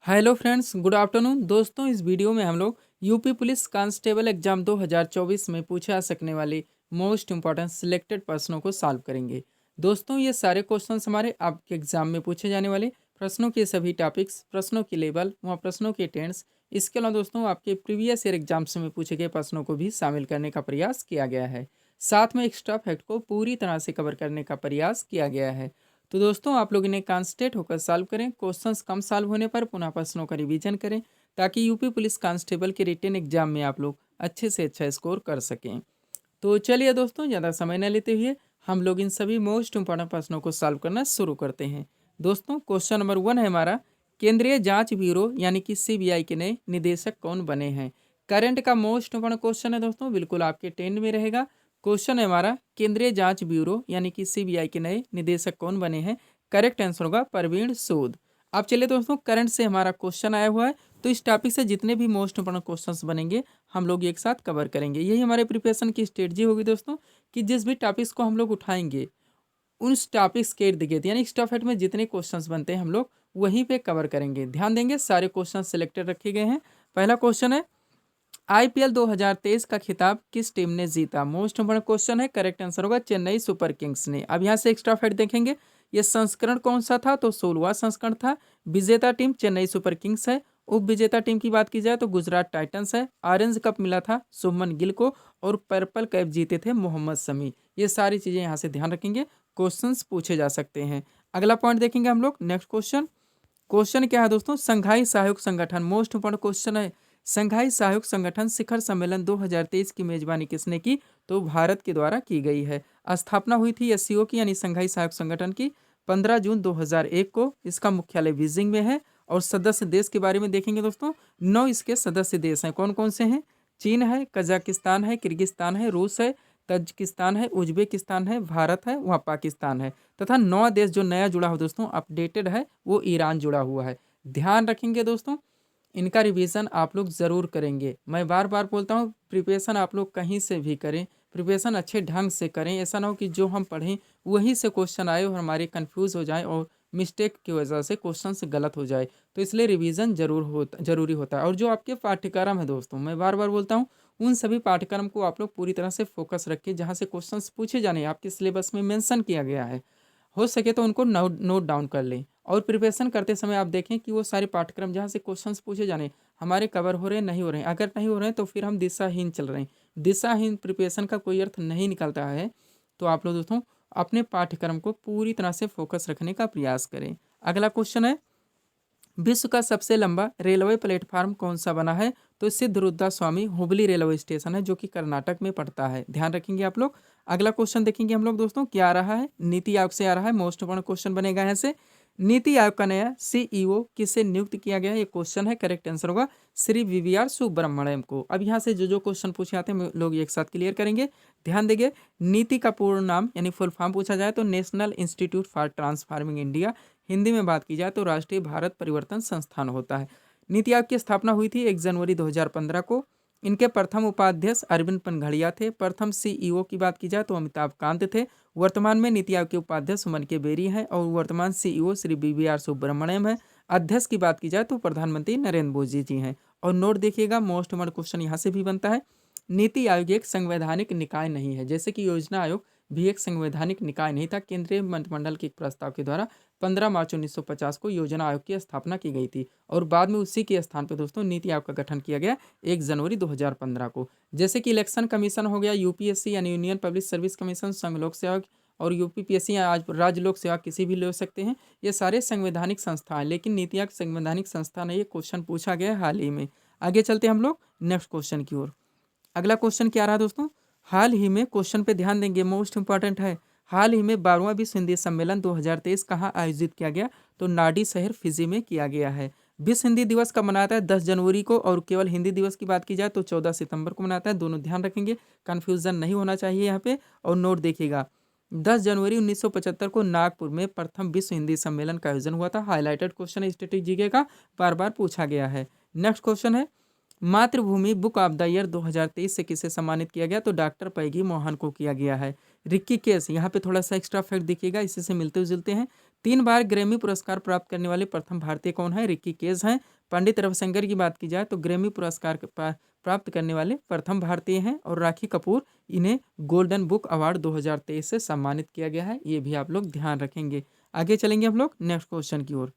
Hello friends, good afternoon. दोस्तों, इस video में हम लोग यूपी पुलिस कांस्टेबल एग्जाम 2024 में पूछे जा सकने वाले मोस्ट इंपॉर्टेंट सिलेक्टेड प्रश्नों को सॉल्व करेंगे। दोस्तों, ये सारे क्वेश्चंस हमारे आपके एग्जाम में पूछे जाने वाले प्रश्नों के सभी टॉपिक्स, प्रश्नों के लेवल, वहाँ प्रश्नों के टेंस, इसके अलावा दोस्तों आपके प्रीवियस ईयर एग्जाम्स में पूछे गए प्रश्नों को भी शामिल करने का प्रयास किया गया है। साथ में एक्स्ट्रा फैक्ट को पूरी तरह से कवर करने का प्रयास किया गया है। तो दोस्तों, आप लोग इन्हें कॉन्सेंट्रेट होकर सॉल्व करें। क्वेश्चंस कम सॉल्व होने पर पुनः प्रश्नों का रिवीजन करें, ताकि यूपी पुलिस कांस्टेबल के रिटन एग्जाम में आप लोग अच्छे से अच्छा स्कोर कर सकें। तो चलिए दोस्तों, ज़्यादा समय न लेते हुए हम लोग इन सभी मोस्ट इंपॉर्टेंट प्रश्नों को सॉल्व करना शुरू करते हैं। दोस्तों, क्वेश्चन नंबर 1 है हमारा, केंद्रीय जांच ब्यूरो यानी कि सीबीआई के नए निदेशक कौन बने हैं। करंट का मोस्ट इंपॉर्टेंट क्वेश्चन है दोस्तों, बिल्कुल आपके टेंड में रहेगा। क्वेश्चन है हमारा, केंद्रीय जांच ब्यूरो यानी कि सीबीआई के नए निदेशक कौन बने हैं। करेक्ट आंसर होगा परवीन सूद। अब चलिए दोस्तों, करंट से हमारा क्वेश्चन आया हुआ है, तो इस टॉपिक से जितने भी मोस्ट इंपॉर्टेंट क्वेश्चंस बनेंगे हम लोग एक साथ कवर करेंगे। यही हमारे प्रिपरेशन की स्ट्रेटजी होगी दोस्तों, कि जिस भी टॉपिक्स को हम लोग उठाएंगे उस टॉपिक्स के इर्द गिर्द यानी एक्स्ट्रा फैक्ट में जितने क्वेश्चंस बनते हैं हम लोग वहीं पे कवर करेंगे। ध्यान देंगे, सारे क्वेश्चन सिलेक्टेड रखे गए हैं। पहला क्वेश्चन है, आईपीएल 2023 का खिताब किस टीम ने जीता। मोस्ट इंपोर्टेंट क्वेश्चन है। करेक्ट आंसर होगा चेन्नई सुपर किंग्स ने। अब यहाँ से एक्स्ट्रा फैक्ट देखेंगे, ये संस्करण कौन सा था, तो 16वां संस्करण था। विजेता टीम चेन्नई सुपर किंग्स है। उप विजेता टीम की बात की जाए तो गुजरात टाइटंस है। ऑरेंज कप मिला था शुभमन गिल को, और पर्पल कैप जीते थे मोहम्मद शमी। ये सारी चीजें यहाँ से ध्यान रखेंगे, क्वेश्चंस पूछे जा सकते हैं। अगला पॉइंट देखेंगे हम लोग। नेक्स्ट क्वेश्चन, क्वेश्चन क्या है दोस्तों, संघाई सहयोग संगठन। मोस्ट इंपोर्टेंट क्वेश्चन है, संघाई सहयोग संगठन शिखर सम्मेलन 2023 की मेजबानी किसने की, तो भारत के द्वारा की गई है। स्थापना हुई थी एससीओ की यानी संघाई सहयोग संगठन की 15 जून 2001 को। इसका मुख्यालय बीजिंग में है। और सदस्य देश के बारे में देखेंगे दोस्तों, 9 इसके सदस्य देश हैं। कौन कौन से हैं, चीन है, कजाकिस्तान है, किर्गिस्तान है, रूस है, तजिकिस्तान है, उज्बेकिस्तान है, भारत है, वहाँ पाकिस्तान है। तथा 9 देश जो नया जुड़ा हुआ दोस्तों, अपडेटेड है, वो ईरान जुड़ा हुआ है। ध्यान रखेंगे दोस्तों, इनका रिवीजन आप लोग ज़रूर करेंगे। मैं बार बार बोलता हूँ, प्रिपरेशन आप लोग कहीं से भी करें, प्रिपरेशन अच्छे ढंग से करें। ऐसा ना हो कि जो हम पढ़ें वहीं से क्वेश्चन आए और हमारे कंफ्यूज हो जाए और मिस्टेक की वजह से क्वेश्चन से गलत हो जाए। तो इसलिए रिवीजन जरूरी होता है। और जो आपके पाठ्यक्रम है दोस्तों, मैं बार बार बोलता हूँ, उन सभी पाठ्यक्रम को आप लोग पूरी तरह से फोकस रखें, जहाँ से क्वेश्चन पूछे जाने आपके सिलेबस में मेंशन किया गया है। हो सके तो उनको नोट डाउन कर लें। और प्रिपरेशन करते समय आप देखें कि वो सारे पाठ्यक्रम जहाँ से क्वेश्चंस पूछे जाने हमारे कवर हो रहे हैं, नहीं हो रहे हैं। अगर नहीं हो रहे हैं तो फिर हम दिशाहीन चल रहे हैं। दिशाहीन प्रिपरेशन का कोई अर्थ नहीं निकलता है। तो आप लोग दोस्तों अपने पाठ्यक्रम को पूरी तरह से फोकस रखने का प्रयास करें। अगला क्वेश्चन है, विश्व का सबसे लंबा रेलवे प्लेटफार्म कौन सा बना है, तो सिद्धरुद्धा स्वामी हुबली रेलवे स्टेशन है, जो कि कर्नाटक में पड़ता है। ध्यान रखेंगे आप लोग। अगला क्वेश्चन देखेंगे हम लोग दोस्तों, क्या आ रहा है, नीति आयोग से आ रहा है। मोस्ट इंपोर्टेंट क्वेश्चन बनेगा यहाँ से। नीति आयोग का नया सीईओ किसे नियुक्त किया गया है, ये क्वेश्चन है। करेक्ट आंसर होगा श्री वीवीआर सुब्रमण्यम को। अब यहाँ से जो जो क्वेश्चन पूछे आते हैं लोग एक साथ क्लियर करेंगे। ध्यान देंगे, नीति का पूर्ण नाम यानी फुल फॉर्म पूछा जाए तो national institute for transforming India, Hindi में बात की जाए तो राष्ट्रीय भारत परिवर्तन संस्थान होता है। नीति आयोग की स्थापना हुई थी 1 जनवरी 2015 को। इनके प्रथम उपाध्यक्ष अरविंद पनघड़िया थे। प्रथम सीईओ की बात की जाए तो अमिताभ कांत थे। वर्तमान में नीति आयोग के उपाध्यक्ष सुमन के बेरी हैं और वर्तमान सीईओ श्री वीवीआर सुब्रमण्यम है। अध्यक्ष की बात की जाए तो प्रधानमंत्री नरेंद्र मोदी जी हैं। और नोट देखिएगा, मोस्ट इंपोर्टेंट क्वेश्चन यहाँ से भी बनता है, नीति आयोग एक संवैधानिक निकाय नहीं है। जैसे कि योजना आयोग भी एक संवैधानिक निकाय नहीं था। केंद्रीय मंत्रिमंडल के एक प्रस्ताव के द्वारा 15 मार्च 1950 को योजना आयोग की स्थापना की गई थी, और बाद में उसी के स्थान पर दोस्तों नीति आयोग का गठन किया गया 1 जनवरी 2015 को। जैसे कि इलेक्शन कमीशन हो गया, यूपीएससी यानी यूनियन पब्लिक सर्विस कमीशन, संघ लोक सेवा और यूपीपीएससी आज राज्य लोक सेवा किसी भी ले सकते हैं। ये सारे संवैधानिक संस्था हैं, लेकिन नीति आयोग संवैधानिक संस्था नहीं। ये क्वेश्चन पूछा गया हाल ही में। आगे चलते हैं हम लोग नेक्स्ट क्वेश्चन की ओर। अगला क्वेश्चन क्या रहा दोस्तों, हाल ही में, क्वेश्चन पे ध्यान देंगे, मोस्ट इंपॉर्टेंट है। हाल ही में 12वां विश्व हिंदी सम्मेलन 2023 कहाँ आयोजित किया गया, तो नाडी शहर फिजी में किया गया है। विश्व हिंदी दिवस कब मनाता है, 10 जनवरी को। और केवल हिंदी दिवस की बात की जाए तो 14 सितंबर को मनाता है। दोनों ध्यान रखेंगे, कन्फ्यूजन नहीं होना चाहिए यहाँ पे। और नोट देखिएगा, 10 जनवरी 1975 को नागपुर में प्रथम विश्व हिंदी सम्मेलन का आयोजन हुआ था। हाईलाइटेड क्वेश्चन है, स्टैटिक जीके का, बार बार पूछा गया है। नेक्स्ट क्वेश्चन है, मातृभूमि बुक ऑफ द ईयर 2023 से किसे सम्मानित किया गया, तो डॉक्टर पैगी मोहन को किया गया है। रिक्की केस, यहाँ पे थोड़ा सा एक्स्ट्रा फैक्ट देखिएगा, इसी से मिलते जुलते हैं। 3 बार ग्रैमी पुरस्कार प्राप्त करने वाले प्रथम भारतीय कौन है? रिकी केज हैं। पंडित रविशंकर की बात की जाए तो ग्रैमी पुरस्कार प्राप्त करने वाले प्रथम भारतीय हैं। और राखी कपूर, इन्हें गोल्डन बुक अवार्ड 2023 से सम्मानित किया गया है, ये भी आप लोग ध्यान रखेंगे। आगे चलेंगे हम लोग नेक्स्ट क्वेश्चन की ओर।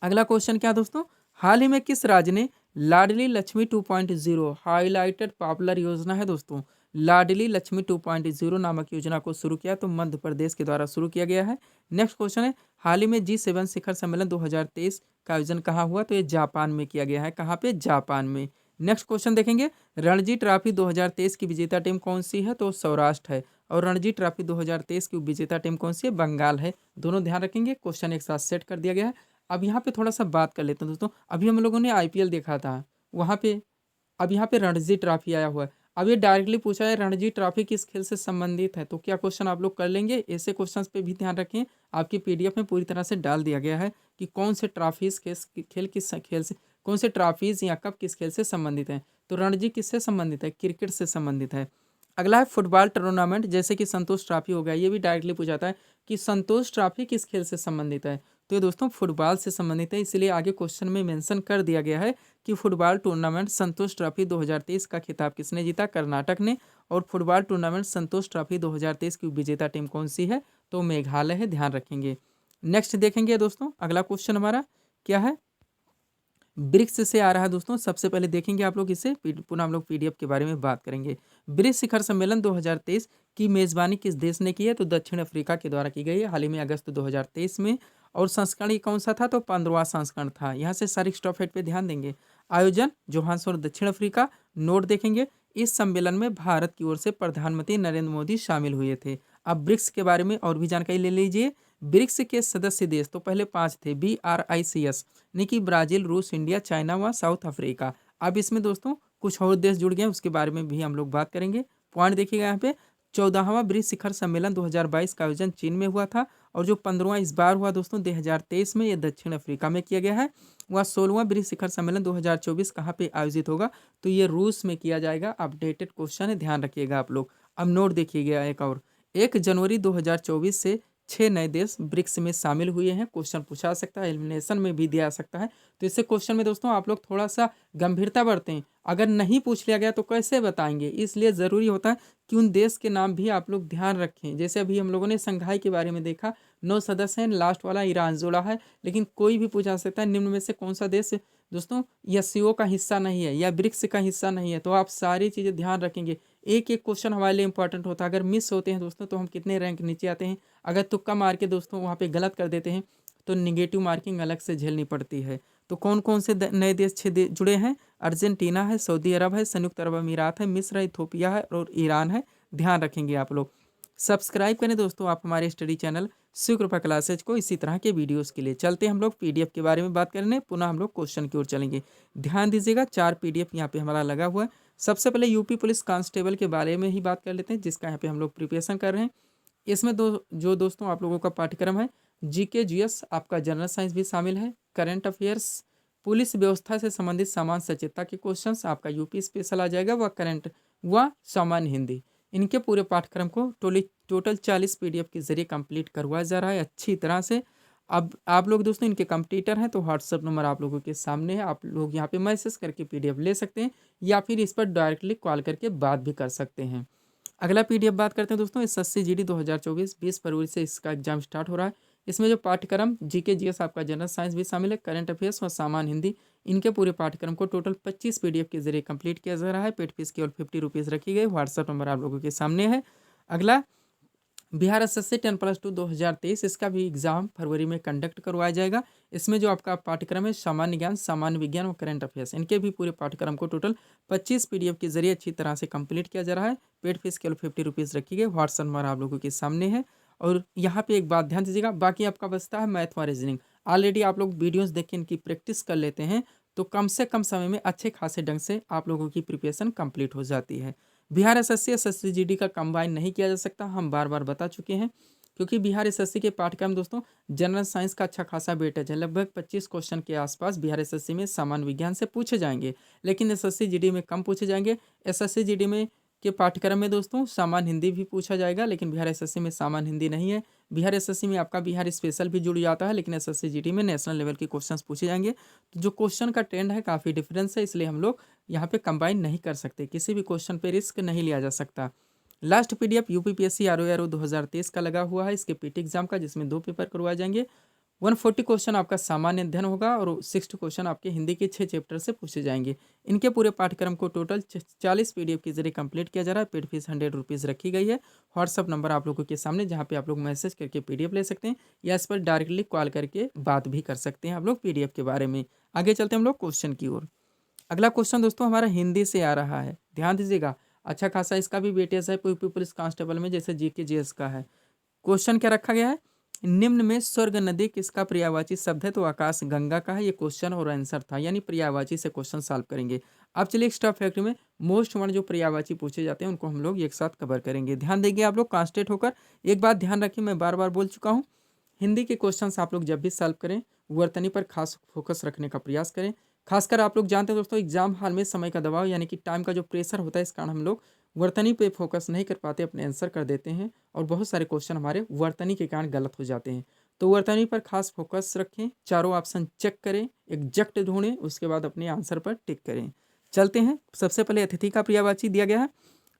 अगला क्वेश्चन क्या दोस्तों, हाल ही में किस राज्य ने लाडली लक्ष्मी 2.0 हाईलाइटेड पॉपुलर योजना है दोस्तों, लाडली लक्ष्मी 2.0 नामक योजना को शुरू किया? तो मध्य प्रदेश के द्वारा शुरू किया गया है। नेक्स्ट क्वेश्चन है, हाल ही में G7 शिखर सम्मेलन 2023 का आयोजन कहाँ हुआ? तो ये जापान में किया गया है। कहाँ पे? जापान में। नेक्स्ट क्वेश्चन देखेंगे, रणजी ट्रॉफी 2023 की विजेता टीम कौन सी है? तो सौराष्ट्र है। और रणजी ट्रॉफी 2023 की विजेता टीम कौन सी है? बंगाल है। दोनों ध्यान रखेंगे, क्वेश्चन एक साथ सेट कर दिया गया है। अब यहाँ पे थोड़ा सा बात कर लेते हैं दोस्तों। अभी हम लोगों ने IPL देखा था, वहाँ पे अब यहाँ पे रणजी ट्रॉफी आया हुआ है। अब ये डायरेक्टली पूछा है रणजी ट्रॉफी किस खेल से संबंधित है, तो क्या क्वेश्चन आप लोग कर लेंगे? ऐसे क्वेश्चंस पे भी ध्यान रखें, आपकी PDF में पूरी तरह से डाल दिया गया है कि कौन से ट्रॉफीज खेल किस खेल से, कौन से ट्रॉफीज या कप किस खेल से संबंधित है। तो रणजी किससे संबंधित है? क्रिकेट से संबंधित है। अगला है फुटबॉल टूर्नामेंट, जैसे कि संतोष ट्रॉफी हो गया, ये भी डायरेक्टली पूछा जाता है कि संतोष ट्रॉफी किस खेल से संबंधित है? तो ये दोस्तों फुटबॉल से संबंधित है, इसलिए आगे क्वेश्चन में मेंशन कर दिया गया है कि फुटबॉल टूर्नामेंट संतोष ट्रॉफी 2023 का खिताब किसने जीता? कर्नाटक ने। और फुटबॉल टूर्नामेंट संतोष ट्रॉफी 2023 की विजेता टीम कौन सी है? तो मेघालय है, ध्यान रखेंगे। नेक्स्ट देखेंगे दोस्तों, अगला क्वेश्चन हमारा क्या है? ब्रिक्स से आ रहा है दोस्तों। सबसे पहले देखेंगे आप लोग इसे, पुनः हम लोग PDF के बारे में बात करेंगे। ब्रिक्स शिखर सम्मेलन 2023 की मेजबानी किस देश ने की है? तो दक्षिण अफ्रीका के द्वारा की गई है, हाल ही में अगस्त 2023 में। और संस्करण ये कौन सा था? तो 15वां संस्करण था। यहाँ से सारी स्टॉप पे ध्यान देंगे। आयोजन जोहान्सबर्ग, दक्षिण अफ्रीका। नोट देखेंगे, इस सम्मेलन में भारत की ओर से प्रधानमंत्री नरेंद्र मोदी शामिल हुए थे। अब ब्रिक्स के बारे में और भी जानकारी ले लीजिए। ब्रिक्स के सदस्य देश तो पहले 5 थे, BRICS, यानी कि ब्राजील, रूस, इंडिया, चाइना व साउथ अफ्रीका। अब इसमें दोस्तों कुछ और देश जुड़ गए, उसके बारे में भी हम लोग बात करेंगे। पॉइंट देखिएगा यहाँ पे, 14वां ब्रिक्स शिखर सम्मेलन 2022 का आयोजन चीन में हुआ था। और जो 15वां इस बार हुआ दोस्तों 2023 में, ये दक्षिण अफ्रीका में किया गया है। वह 16वां ब्रिक्स शिखर सम्मेलन 2024 कहाँ पे आयोजित होगा? तो ये रूस में किया जाएगा। अपडेटेड क्वेश्चन है, ध्यान रखिएगा आप लोग। अब नोट देखिएगा एक और, 1 जनवरी 2024 से 6 नए देश ब्रिक्स में शामिल हुए हैं। क्वेश्चन पूछा सकता है, एलिमिनेशन में भी दिया सकता है। तो इससे क्वेश्चन में दोस्तों आप लोग थोड़ा सा गंभीरता बरतें। अगर नहीं पूछ लिया गया तो कैसे बताएंगे, इसलिए ज़रूरी होता है कि उन देश के नाम भी आप लोग ध्यान रखें। जैसे अभी हम लोगों ने संघाई के बारे में देखा, 9 सदस्य हैं, लास्ट वाला ईरान जोड़ा है। लेकिन कोई भी पूछा सकता है निम्न में से कौन सा देश दोस्तों SCO का हिस्सा नहीं है या ब्रिक्स का हिस्सा नहीं है। तो आप सारी चीज़ें ध्यान रखेंगे। एक एक क्वेश्चन हमारे लिए इंपॉर्टेंट होता है। अगर मिस होते हैं दोस्तों तो हम कितने रैंक नीचे आते हैं। अगर तुक्का मार के दोस्तों वहाँ पे गलत कर देते हैं तो निगेटिव मार्किंग अलग से झेलनी पड़ती है। तो कौन कौन से नए देश 6 जुड़े हैं? अर्जेंटीना है, सऊदी अरब है, संयुक्त अरब अमीरात है, मिस्र है, इथोपिया है और ईरान है। ध्यान रखेंगे आप लोग। सब्सक्राइब करें दोस्तों आप हमारे स्टडी चैनल शिव कृपा क्लासेज को इसी तरह के वीडियोस के लिए। चलते हैं हम लोग PDF के बारे में बात करने, पुनः हम लोग क्वेश्चन की ओर चलेंगे। ध्यान दीजिएगा, 4 PDF यहाँ पे हमारा लगा हुआ है। सबसे पहले यूपी पुलिस कांस्टेबल के बारे में ही बात कर लेते हैं, जिसका यहाँ पे हम लोग प्रिपरेशन कर रहे हैं। इसमें जो दोस्तों आप लोगों का पाठ्यक्रम है, GK GS, आपका जनरल साइंस भी शामिल है, करंट अफेयर्स, पुलिस व्यवस्था से संबंधित सामान्य सचेतता के क्वेश्चंस, आपका यूपी स्पेशल आ जाएगा, व करंट व सामान्य हिंदी। इनके पूरे पाठ्यक्रम को टोटल 40 PDF के जरिए कंप्लीट करवाया जा रहा है अच्छी तरह से। अब आप लोग दोस्तों इनके कंप्लीटर हैं तो व्हाट्सअप नंबर आप लोगों के सामने है, आप लोग यहाँ पे मैसेज करके PDF ले सकते हैं या फिर इस पर डायरेक्टली कॉल करके बात भी कर सकते हैं। अगला PDF बात करते हैं दोस्तों, SSC GD 2024, 20 फरवरी से इसका एग्जाम स्टार्ट हो रहा है। इसमें जो पाठ्यक्रम GK GS, आपका जनरल साइंस भी शामिल है, करंट अफेयर्स और सामान्य हिंदी, इनके पूरे पाठ्यक्रम को टोटल 25 PDF के जरिए कंप्लीट किया जा रहा है। पेड फीस केवल 50 रुपीज़ रखी गई। व्हाट्सअप नंबर आप लोगों के सामने है। अगला बिहार SSC 10+2 2023, इसका भी एग्जाम फरवरी में कंडक्ट करवाया जाएगा। इसमें जो आपका पाठ्यक्रम है सामान्य ज्ञान, सामान्य विज्ञान और करंट अफेयर्स, इनके भी पूरे पाठ्यक्रम को टोटल 25 PDF के जरिए अच्छी तरह से कंप्लीट किया जा रहा है। पेड फीस केवल 50 रुपीज़ रखी गई। व्हाट्सअप नंबर आप लोगों के सामने है। और यहाँ पे एक बात ध्यान दीजिएगा, बाकी आपका बचता है मैथ व रीजनिंग। ऑलरेडी आप लोग वीडियोज़ देख के इनकी प्रैक्टिस कर लेते हैं तो कम से कम समय में अच्छे खासे ढंग से आप लोगों की प्रिपरेशन कंप्लीट हो जाती है। बिहार SSC GD का कंबाइन नहीं किया जा सकता, हम बार बार बता चुके हैं, क्योंकि बिहार SSC के पाठ्यक्रम दोस्तों जनरल साइंस का अच्छा खासा वेटेज है। लगभग 25 क्वेश्चन के आसपास बिहार SSC में सामान्य विज्ञान से पूछे जाएंगे, लेकिन SSC GD में कम पूछे जाएंगे। SSC GD में के पाठ्यक्रम में दोस्तों सामान्य हिंदी भी पूछा जाएगा, लेकिन बिहार SSC में सामान्य हिंदी नहीं है। बिहार एसएससी में आपका बिहार स्पेशल भी जुड़ जाता है, लेकिन एसएससी जीडी में नेशनल लेवल के क्वेश्चंस पूछे जाएंगे। तो जो क्वेश्चन का ट्रेंड है काफ़ी डिफरेंस है, इसलिए हम लोग यहाँ पे कंबाइन नहीं कर सकते, किसी भी क्वेश्चन पे रिस्क नहीं लिया जा सकता। लास्ट पीडीएफ यूपीपीएससी आरओ 2023 का लगा हुआ है, इसके पीटी एग्जाम का, जिसमें 2 पेपर करवाए जाएंगे। 140 क्वेश्चन आपका सामान्य अध्ययन होगा और 60 क्वेश्चन आपके हिंदी के 6 चैप्टर से पूछे जाएंगे। इनके पूरे पाठ्यक्रम को टोटल 40 पीडीएफ के जरिए कंप्लीट किया जा रहा है। पेड फीस 100 रुपीज़ रखी गई है। व्हाट्सअप नंबर आप लोगों के सामने, जहाँ पे आप लोग मैसेज करके पीडीएफ ले सकते हैं या इस पर डायरेक्टली कॉल करके बात भी कर सकते हैं आप लोग पीडीएफ के बारे में। आगे चलते हैं हम लोग क्वेश्चन की ओर। अगला क्वेश्चन दोस्तों हमारा हिंदी से आ रहा है, ध्यान दीजिएगा। अच्छा खासा इसका भी वेटेज है यूपी पुलिस कांस्टेबल में, जैसे जीके जीएस का है। क्वेश्चन क्या रखा गया है, निम्न में स्वर्ग नदी किसका पर्यायवाची शब्द है? तो आकाश गंगा का है ये क्वेश्चन और आंसर था, यानी पर्यायवाची से क्वेश्चन सॉल्व करेंगे। अब चलिए एक्स्ट्रा फैक्ट में मोस्ट वन जो पर्यायवाची पूछे जाते हैं उनको हम लोग एक साथ कवर करेंगे। ध्यान देंगे आप लोग कॉन्सेंट्रेट होकर। एक बात ध्यान रखिए, मैं बार बार बोल चुका हूँ, हिंदी के क्वेश्चन आप लोग जब भी सॉल्व करें वर्तनी पर खास फोकस रखने का प्रयास करें। खासकर आप लोग जानते हैं दोस्तों, एग्जाम हाल में समय का दबाव यानी कि टाइम का जो प्रेशर होता है, इस कारण हम लोग वर्तनी पे फोकस नहीं कर पाते, अपने आंसर कर देते हैं और बहुत सारे क्वेश्चन हमारे वर्तनी के कारण गलत हो जाते हैं। तो वर्तनी पर खास फोकस रखें, चारों ऑप्शन चेक करें, एग्जैक्ट ढूंढें, उसके बाद अपने आंसर पर टिक करें। चलते हैं, सबसे पहले अतिथि का पर्यायवाची दिया गया है।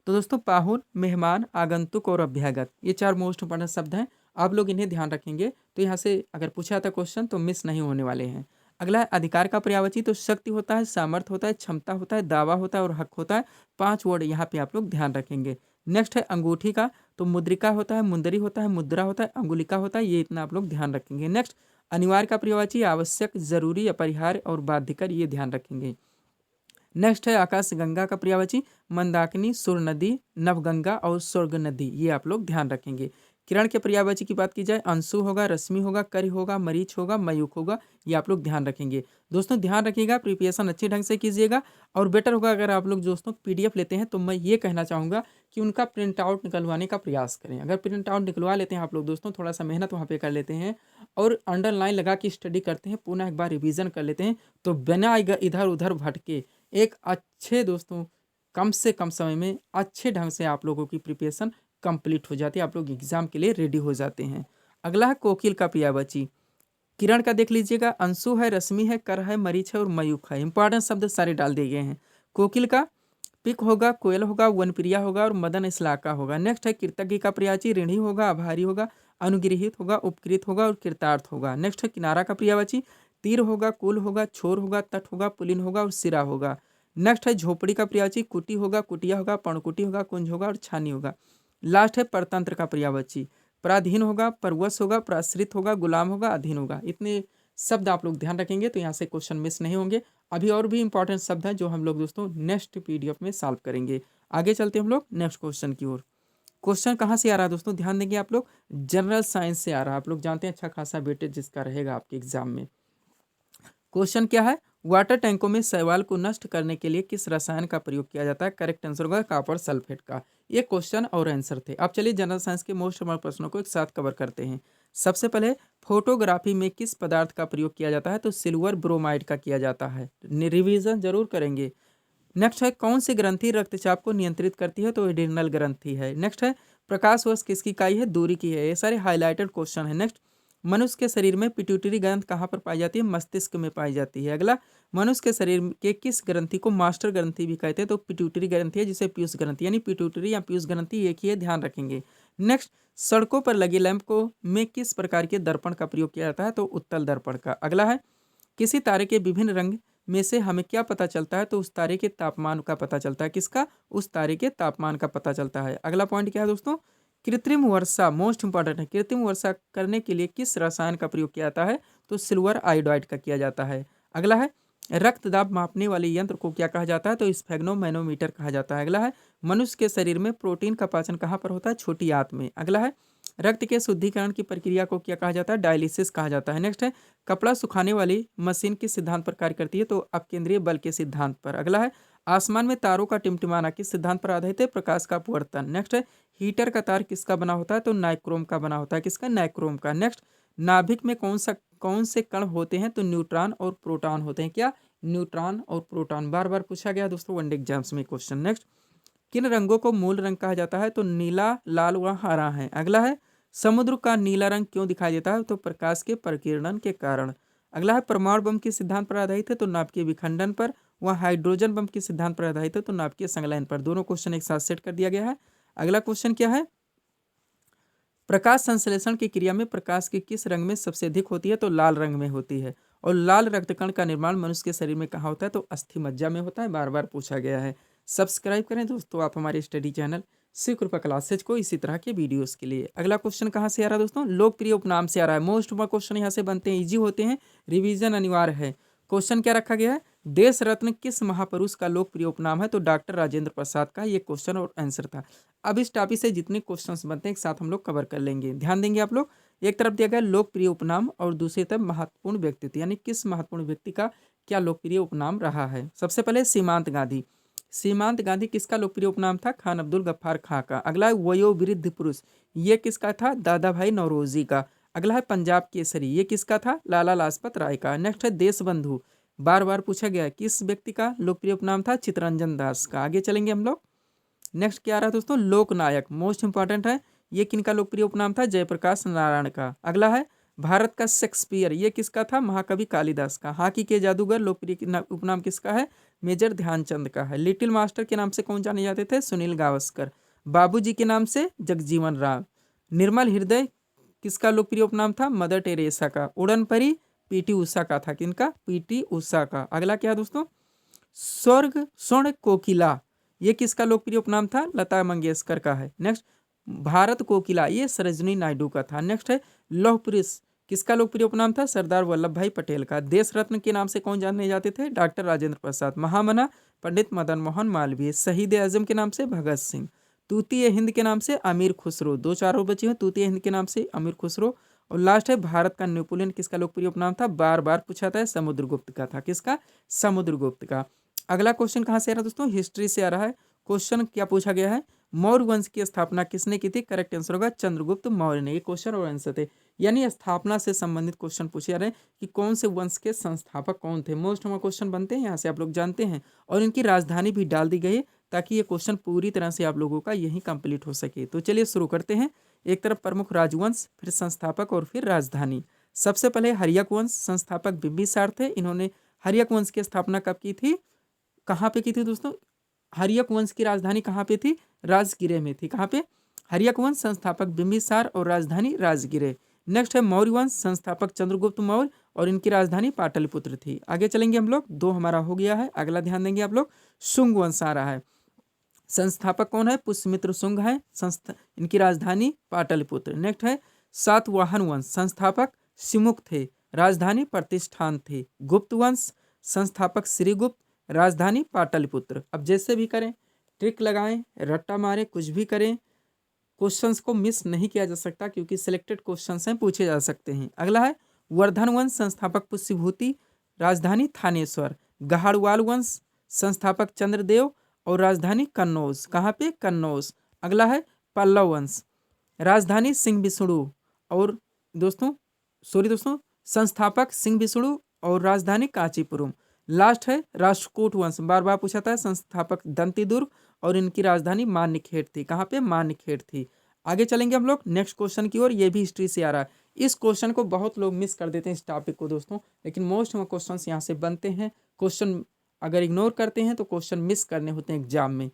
तो दोस्तों पाहुन, मेहमान, आगंतुक और अभ्यागत, ये 4 मोस्ट इंपॉर्टेंट शब्द हैं। आप लोग इन्हें ध्यान रखेंगे तो यहाँ से अगर पूछा था क्वेश्चन तो मिस नहीं होने वाले हैं। अगला है अधिकार का पर्यायवाची। तो शक्ति होता है, सामर्थ्य होता है, क्षमता होता है, दावा होता है और हक होता है। 5 वर्ड यहाँ पे आप लोग ध्यान रखेंगे। नेक्स्ट है अंगूठी का। तो मुद्रिका होता है, मुंदरी होता है, मुद्रा होता है, अंगुलिका होता है, ये इतना आप लोग ध्यान रखेंगे। नेक्स्ट अनिवार्य का पर्यायवाची, आवश्यक, जरूरी, अपरिहार्य और बाध्यकर, ये ध्यान रखेंगे। नेक्स्ट है आकाश गंगा का पर्यायवाची, मंदाकिनी, सुर नदी, नवगंगा और स्वर्ग नदी, ये आप लोग ध्यान रखेंगे। किरण के पर्यायवाची की बात की जाए, अंशु होगा, रश्मि होगा, करी होगा, मरीच होगा, मयूख होगा, ये आप लोग ध्यान रखेंगे। दोस्तों ध्यान रखिएगा, प्रिपरेशन अच्छे ढंग से कीजिएगा और बेटर होगा अगर आप लोग दोस्तों पीडीएफ लेते हैं तो मैं ये कहना चाहूँगा कि उनका प्रिंट आउट निकलवाने का प्रयास करें। अगर प्रिंट आउट निकलवा लेते हैं आप लोग दोस्तों, थोड़ा सा मेहनत वहाँ पे कर लेते हैं और अंडरलाइन लगा के स्टडी करते हैं, पुनः एक बार रिविजन कर लेते हैं, तो बिना इधर उधर भटके एक अच्छे दोस्तों कम से कम समय में अच्छे ढंग से आप लोगों की प्रिपरेशन कंप्लीट हो जाती है, आप लोग एग्जाम के लिए रेडी हो जाते हैं। अगला है कोकिल का पर्यायवाची। किरण का देख लीजिएगा, अंशु है, रश्मि है, कर है, मरीच है और मयूख है। इंपॉर्टेंट शब्द सारे डाल दिए गए हैं। कोकिल का पिक होगा, कोयल होगा, वनप्रिया होगा और मदन इसलाका होगा। नेक्स्ट है कृतज्ञ का पर्यायवाची, ऋणी होगा, आभारी होगा, अनुगृहित होगा, उपकृत होगा और कृतार्थ होगा। नेक्स्ट है किनारा का पर्यायवाची, तीर होगा, कुल होगा, छोर होगा, तट होगा, पुलिन होगा और सिरा होगा। नेक्स्ट है झोपड़ी का पर्यायवाची, कुटी होगा, कुटिया होगा, पर्णकुटी होगा, कुंज होगा और छानी होगा। लास्ट है परतंत्र का पर्यायवाची, पराधीन होगा, परवश होगा, प्राश्रित होगा, गुलाम होगा, अधीन होगा। इतने शब्द आप लोग ध्यान रखेंगे तो यहाँ से क्वेश्चन मिस नहीं होंगे। अभी और भी इंपॉर्टेंट शब्द हैं जो हम लोग दोस्तों नेक्स्ट पीडीएफ में सॉल्व करेंगे। आगे चलते हम लोग नेक्स्ट क्वेश्चन की ओर। क्वेश्चन कहाँ से आ रहा है दोस्तों, ध्यान देंगे आप लोग, जनरल साइंस से आ रहा है। आप लोग जानते हैं अच्छा खासा वेटेज जिसका रहेगा आपके एग्जाम में। क्वेश्चन क्या है, वाटर टैंकों में शैवाल को नष्ट करने के लिए किस रसायन का प्रयोग किया जाता है? करेक्ट आंसर होगा कॉपर सल्फेट का। ये क्वेश्चन और आंसर थे। अब चलिए जनरल साइंस के मोस्ट इंपॉर्टेंट प्रश्नों को एक साथ कवर करते हैं। सबसे पहले फोटोग्राफी में किस पदार्थ का प्रयोग किया जाता है? तो सिल्वर ब्रोमाइड का किया जाता है। रिवीजन जरूर करेंगे। नेक्स्ट है कौन सी ग्रंथि रक्तचाप को नियंत्रित करती है? तो एड्रिनल ग्रंथि है। नेक्स्ट है प्रकाश वर्ष किसकी इकाई है? दूरी की है। ये सारे हाईलाइटेड क्वेश्चन है। नेक्स्ट मनुष्य के शरीर में पिट्यूटरी ग्रंथ कहाँ पर पाई जाती है? मस्तिष्क में पाई जाती है। अगला मनुष्य के शरीर के किस ग्रंथि को मास्टर ग्रंथि भी कहते हैं? तो पिट्यूटरी ग्रंथि है, जिसे पीयूष ग्रंथि, यानी पिट्यूटरी या पीयूष ग्रंथि एक ही है, ध्यान रखेंगे। नेक्स्ट सड़कों पर लगे लैंप को में किस प्रकार के दर्पण का प्रयोग किया जाता है? तो उत्तल दर्पण का। अगला है किसी तारे के विभिन्न रंग में से हमें क्या पता चलता है? तो उस तारे के तापमान का पता चलता है। किसका? उस तारे के तापमान का पता चलता है। अगला पॉइंट क्या है दोस्तों, कृत्रिम वर्षा मोस्ट इंपॉर्टेंट है। कृत्रिम वर्षा करने के लिए किस रसायन का प्रयोग किया जाता है? तो सिल्वर आयोडाइड का किया जाता है। अगला है रक्तदाब मापने वाले यंत्र को क्या कहा जाता है? तो स्फेग्नोमैनोमीटर कहा जाता है। अगला है मनुष्य के शरीर में प्रोटीन का पाचन कहाँ पर होता है? छोटी आंत में। अगला है रक्त के शुद्धिकरण की प्रक्रिया को क्या कहा जाता है? डायलिसिस कहा जाता है। नेक्स्ट है कपड़ा सुखाने वाली मशीन किस सिद्धांत पर कार्य करती है? तो अपकेंद्रीय बल के सिद्धांत पर। अगला है आसमान में तारों का टिमटिमाना किस सिद्धांत पर आधारित है? प्रकाश का अपवर्तन। नेक्स्ट है हीटर का तार किसका बना होता है? तो नाइक्रोम का बना होता है। किसका? नाइक्रोम का। नेक्स्ट नाभिक में कौन से कण होते हैं? तो न्यूट्रॉन और प्रोटॉन होते हैं। क्या? न्यूट्रॉन और प्रोटॉन। बार बार पूछा गया दोस्तों वनडे एग्जाम्स में क्वेश्चन। नेक्स्ट किन रंगों को मूल रंग कहा जाता है? तो नीला, लाल व हरा है। अगला है समुद्र का नीला रंग क्यों दिखाई देता है? तो प्रकाश के प्रकीर्णन के कारण। अगला है परमाणु बम किस सिद्धांत पर आधारित है? तो नाभिकीय विखंडन पर। वह हाइड्रोजन बम किस सिद्धांत पर आधारित है? तो नाभिकीय संलयन पर। दोनों क्वेश्चन एक साथ सेट कर दिया गया है। अगला क्वेश्चन क्या है? प्रकाश संश्लेषण की क्रिया में प्रकाश की किस रंग में सबसे अधिक होती है? तो लाल रंग में होती है। और लाल रक्तकण का निर्माण मनुष्य के शरीर में कहाँ होता है? तो अस्थि मज्जा में होता है। बार बार पूछा गया है। सब्सक्राइब करें दोस्तों आप हमारे स्टडी चैनल श्री कृपा क्लासेज को इसी तरह के वीडियोस के लिए। अगला क्वेश्चन कहाँ से आ रहा है दोस्तों? लोकप्रिय उपनाम से आ रहा है। मोस्ट क्वेश्चन यहाँ से बनते हैं, इजी होते हैं, रिवीजन अनिवार्य है। क्वेश्चन क्या रखा गया है? देश रत्न किस महापुरुष का लोकप्रिय उपनाम है? तो डॉक्टर राजेंद्र प्रसाद का ये क्वेश्चन और आंसर था। अब इस टॉपिक से जितने क्वेश्चंस बनते हैं एक साथ हम लोग कवर कर लेंगे। ध्यान देंगे आप लोग। एक तरफ दिया गया लोकप्रिय उपनाम और दूसरी तरफ महत्वपूर्ण व्यक्तित्व, यानी किस महत्वपूर्ण व्यक्ति का क्या लोकप्रिय उपनाम रहा है। सबसे पहले सीमांत गांधी। सीमांत गांधी किसका लोकप्रिय उपनाम था? खान अब्दुल गफ्फार खां का। अगला है वयोवृद्ध पुरुष, ये किसका था? दादा भाई नौरोजी का। अगला है पंजाब केसरी, ये किसका था? लाला लाजपत राय का। नेक्स्ट है देशबंधु, बार बार पूछा गया है, किस व्यक्ति का लोकप्रिय उपनाम था? चित्तरंजन दास का। आगे चलेंगे हम लोग। नेक्स्ट क्या आ रहा है दोस्तों? लोकनायक, मोस्ट इंपॉर्टेंट है, ये किनका लोकप्रिय उपनाम था? जयप्रकाश नारायण का। अगला है भारत का शेक्सपियर, ये किसका था? महाकवि कालिदास का। हॉकी के जादूगर लोकप्रिय उपनाम किसका है? मेजर ध्यानचंद का है। लिटिल मास्टर के नाम से कौन जाने जाते थे? सुनील गावस्कर। बाबूजी के नाम से जगजीवन राम। निर्मल हृदय किसका लोकप्रिय उपनाम था? मदर टेरेसा का। उड़न परी पीटी उषा का था। किनका? पीटी उषा का। अगला क्या है दोस्तों? स्वर्ग स्वर्ण कोकिला, ये किसका लोकप्रिय उपनाम था? लता मंगेशकर का है। नेक्स्ट भारत कोकिला, ये सरोजिनी नायडू का था। नेक्स्ट है लौह पुरुष, किसका लोकप्रिय उपनाम था? सरदार वल्लभ भाई पटेल का। देश रत्न के नाम से कौन जाने जाते थे? डॉक्टर राजेंद्र प्रसाद। महामना पंडित मदन मोहन मालवीय। शहीद आजम के नाम से भगत सिंह। तूतीय हिंद के नाम से अमीर खुसरो। दो चारों बचे हैं तूतीय हिंद के नाम से अमीर खुसरो। और लास्ट है भारत का नेपोलियन, किसका लोकप्रिय उपनाम था? बार बार पूछा था, समुद्रगुप्त का था। किसका? समुद्रगुप्त का। अगला क्वेश्चन कहाँ से आ रहा है दोस्तों? हिस्ट्री से आ रहा है। क्वेश्चन क्या पूछा गया है? मौर्य वंश की स्थापना किसने की थी? करेक्ट आंसर होगा चंद्रगुप्त मौर्य ने। ये क्वेश्चन और आंसर थे, यानी स्थापना से संबंधित क्वेश्चन पूछे जा रहे हैं कि कौन से वंश के संस्थापक कौन थे। मोस्ट हमारे क्वेश्चन बनते हैं यहाँ से, आप लोग जानते हैं। और इनकी राजधानी भी डाल दी गई है ताकि ये क्वेश्चन पूरी तरह से आप लोगों का यही कंप्लीट हो सके। तो चलिए शुरू करते हैं। एक तरफ प्रमुख राजवंश, फिर संस्थापक और फिर राजधानी। सबसे पहले हर्यक वंश, संस्थापक बिंबिसार थे। इन्होंने हर्यक वंश की स्थापना कब की थी? कहाँ पे की थी दोस्तों? हर्यक वंश की राजधानी कहाँ पे थी? राजगिरे में थी। कहाँ पे? हर्यक वंश, संस्थापक बिंबिसार और राजधानी राजगिरे। नेक्स्ट है मौर्य वंश, संस्थापक चंद्रगुप्त मौर्य और इनकी राजधानी पाटलिपुत्र थी। आगे चलेंगे हम लोग, दो हमारा हो गया है। अगला ध्यान देंगे आप लोग, शुंग वंश आ रहा है। संस्थापक कौन है? पुष्यमित्र शुंग है। इनकी राजधानी पाटलिपुत्र। नेक्स्ट है सातवाहन वंश, संस्थापक सिमुक थे, राजधानी प्रतिष्ठान थी। गुप्त वंश, संस्थापक श्रीगुप्त, राजधानी पाटलिपुत्र। अब जैसे भी करें, ट्रिक लगाएं, रट्टा मारें, कुछ भी करें, क्वेश्चंस को मिस नहीं किया जा सकता क्योंकि सिलेक्टेड क्वेश्चंस हैं, पूछे जा सकते हैं। अगला है वर्धन वंश, संस्थापक पुष्यभूति, राजधानी थानेश्वर। गहाड़वाल वंश, संस्थापक चंद्रदेव और राजधानी कन्नौज। कहाँ पे? कन्नौज। अगला है पल्लव वंश, राजधानी सिंह विष्णु और दोस्तों संस्थापक सिंह विष्णु और राजधानी कांचीपुरम। लास्ट है राष्ट्रकूट वंश, बार बार पूछा था, संस्थापक दंतीदुर्ग और इनकी राजधानी मान्यखेड़ थी। कहाँ पे? मान्यखेड़ थी। आगे चलेंगे हम लोग नेक्स्ट क्वेश्चन की ओर। ये भी हिस्ट्री से आ रहा है। इस क्वेश्चन को बहुत लोग मिस कर देते हैं, इस टॉपिक को दोस्तों, लेकिन मोस्ट क्वेश्चन यहाँ से बनते हैं। क्वेश्चन अगर इग्नोर करते हैं तो क्वेश्चन मिस करने होते हैं एग्जाम में।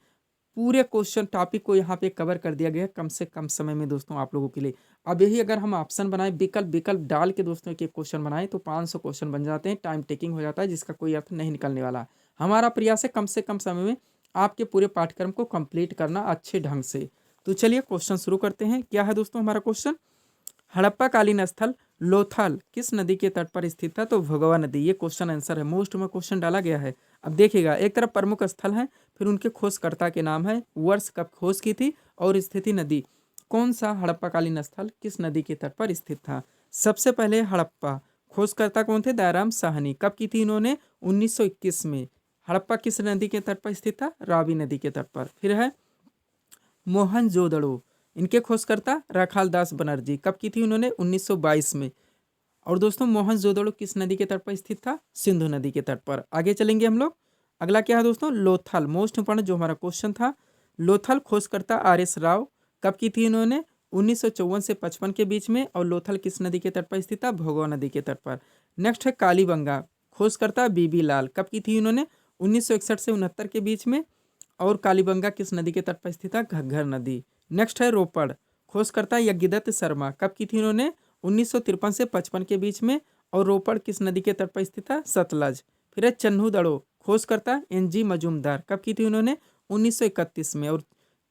पूरे क्वेश्चन टॉपिक को यहाँ पे कवर कर दिया गया है कम से कम समय में दोस्तों आप लोगों के लिए। अब यही अगर हम ऑप्शन बनाए, विकल्प डाल के दोस्तों एक क्वेश्चन बनाए तो 500 क्वेश्चन बन जाते हैं। टाइम टेकिंग हो जाता है जिसका कोई अर्थ नहीं निकलने वाला। हमारा प्रयास है कम से कम समय में आपके पूरे पाठ्यक्रम को कंप्लीट करना अच्छे ढंग से। तो चलिए क्वेश्चन शुरू करते हैं। क्या है दोस्तों हमारा क्वेश्चन? हड़प्पा कालीन स्थल लोथल किस नदी के तट पर स्थित था? तो भगवा नदी। ये क्वेश्चन आंसर है, मोस्ट में क्वेश्चन डाला गया है। अब देखिएगा, एक तरफ प्रमुख स्थल है, फिर उनके खोजकर्ता के नाम है, वर्ष कब खोज की थी और स्थिति नदी। कौन सा हड़प्पा कालीन स्थल किस नदी के तट पर स्थित था? सबसे पहले हड़प्पा, खोजकर्ता कौन थे? दयाराम साहनी। कब की थी इन्होंने? 1921 में। हड़प्पा किस नदी के तट पर स्थित था? रावी नदी के तट पर। फिर है मोहनजोदड़ो, इनके खोजकर्ता राखाल दास बनर्जी। कब की थी उन्होंने? 1922 में। और दोस्तों मोहनजोदड़ो किस नदी के तट पर स्थित था? सिंधु नदी के तट पर। आगे चलेंगे हम लोग। अगला क्या है दोस्तों? लोथल, मोस्ट इंपॉर्टेंट जो हमारा क्वेश्चन था। लोथल खोजकर्ता RS राव। कब की थी इन्होंने? 1954 से 55 के बीच में। और लोथल किस नदी के तट पर स्थित था? भोगव नदी के तट पर। नेक्स्ट है कालीबंगा, खोजकर्ता बीबी लाल, कब की थी इन्होंने? 1961 से 69 के बीच में। और कालीबंगा किस नदी के तट पर स्थित है? घग्घर नदी। नेक्स्ट है रोपड़, खोजकर्ता यज्ञदत्त शर्मा, कब की थी इन्होंने? 1953 से 55 के बीच में। और रोपड़ किस नदी के तट पर स्थित है? सतलज। फिर है चन्हू दड़ो, खोजकर्ता NG मजूमदार, कब की थी उन्होंने? 1931 में। और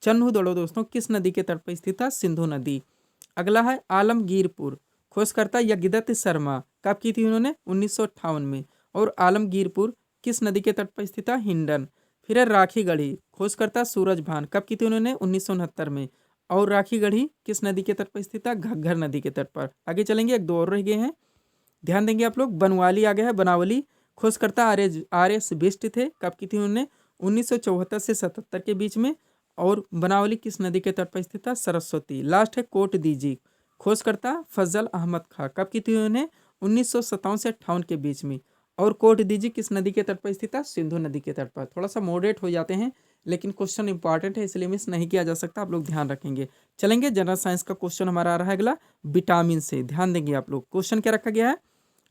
चन्हू दड़ो दोस्तों किस नदी के तट पर स्थित है? सिंधु नदी। अगला है आलमगीरपुर, खोजकर्ता यज्ञदत्त शर्मा, कब की थी उन्होंने? 1958 में। और आलमगीरपुर किस नदी के तट पर स्थित है? हिंडन। फिर है राखीगढ़ी, खोजकर्ता सूरजभान, कब की थी उन्होंने? 1969 में। और राखीगढ़ी किस नदी के तट पर स्थित है? घग्घर नदी के तट पर। आगे चलेंगे, एक दो और रह गए हैं, ध्यान देंगे आप लोग। बनवाली आ गया है, बनावली, खोजकर्ता RS बिष्ट थे, कब की थी उन्होंने? 1974 से 77 के बीच में। और बनावली किस नदी के तट पर स्थित है? सरस्वती। लास्ट है कोट दीजी, खोजकर्ता फजल अहमद खां, कब की थी उन्होंने? 1957 से 58 के बीच में। और कोट दीजी किस नदी के तट पर स्थित है? सिंधु नदी के तट पर। थोड़ा सा मॉडरेट हो जाते हैं, लेकिन क्वेश्चन इंपॉर्टेंट है इसलिए मिस नहीं किया जा सकता, आप लोग ध्यान रखेंगे। चलेंगे, जनरल साइंस का क्वेश्चन हमारा आ रहा है अगला, विटामिन से। ध्यान देंगे आप लोग, क्वेश्चन क्या रखा गया है?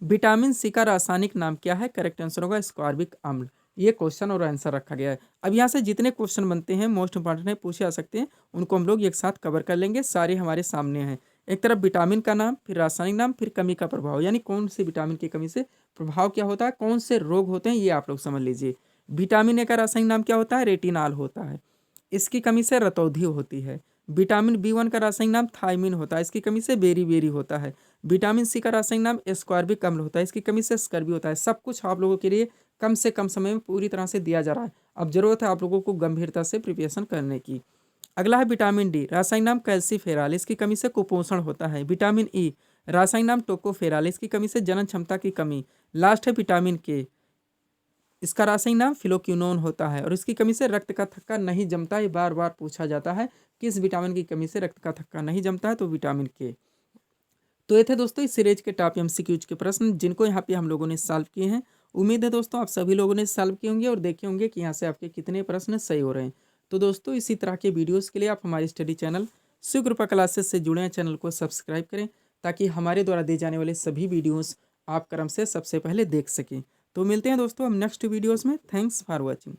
विटामिन सी का रासायनिक नाम क्या है? करेक्ट आंसर होगा स्कॉर्बिक अम्ल। ये क्वेश्चन और आंसर रखा गया है। अब यहाँ से जितने क्वेश्चन बनते हैं मोस्ट इंपॉर्टेंट है, पूछे जा सकते हैं, उनको हम लोग एक साथ कवर कर लेंगे। सारे हमारे सामने हैं। एक तरफ विटामिन का नाम, फिर रासायनिक नाम, फिर कमी का प्रभाव, यानी कौन सी विटामिन की कमी से प्रभाव क्या होता है, कौन से रोग होते हैं, ये आप लोग समझ लीजिए। विटामिन ए का रासायनिक नाम क्या होता है? रेटिनॉल होता है, इसकी कमी से रतौंधी होती है। विटामिन B1 का रासायनिक नाम थायमिन होता है, इसकी कमी से बेरी होता है। विटामिन सी का रासायनिक नाम एस्कॉर्बिक अम्ल होता है, इसकी कमी से स्कर्वी होता है। सब कुछ आप लोगों के लिए कम से कम समय में पूरी तरह से दिया जा रहा है। अब जरूरत है आप लोगों को गंभीरता से प्रिपरेशन करने की। अगला है विटामिन डी, रासायनिक नाम कैल्सीफेराल, इसकी कमी से कुपोषण होता है। विटामिन ई, रासायनिक नाम टोकोफेराल, इसकी कमी से जनन क्षमता की कमी। लास्ट है विटामिन के, इसका रासायनिक नाम फिलोक्विनोन होता है, और इसकी कमी से रक्त का थक्का नहीं जमता। ये बार बार पूछा जाता है, किस विटामिन की कमी से रक्त का थक्का नहीं जमता है? तो विटामिन के। तो ये थे दोस्तों इस सीरीज के टॉप MCQs के प्रश्न, जिनको यहाँ पे हम लोगों ने सॉल्व किए हैं। उम्मीद है दोस्तों आप सभी लोगों ने सॉल्व किए होंगे और देखे होंगे कि यहाँ से आपके कितने प्रश्न सही हो रहे हैं। तो दोस्तों इसी तरह के वीडियोस के लिए आप हमारे स्टडी चैनल शिव कृपा क्लासेस से जुड़े हैं, चैनल को सब्सक्राइब करें, ताकि हमारे द्वारा दिए जाने वाले सभी वीडियोस आप क्रम से सबसे पहले देख सकें। तो मिलते हैं दोस्तों हम नेक्स्ट वीडियोस में। Thanks for watching.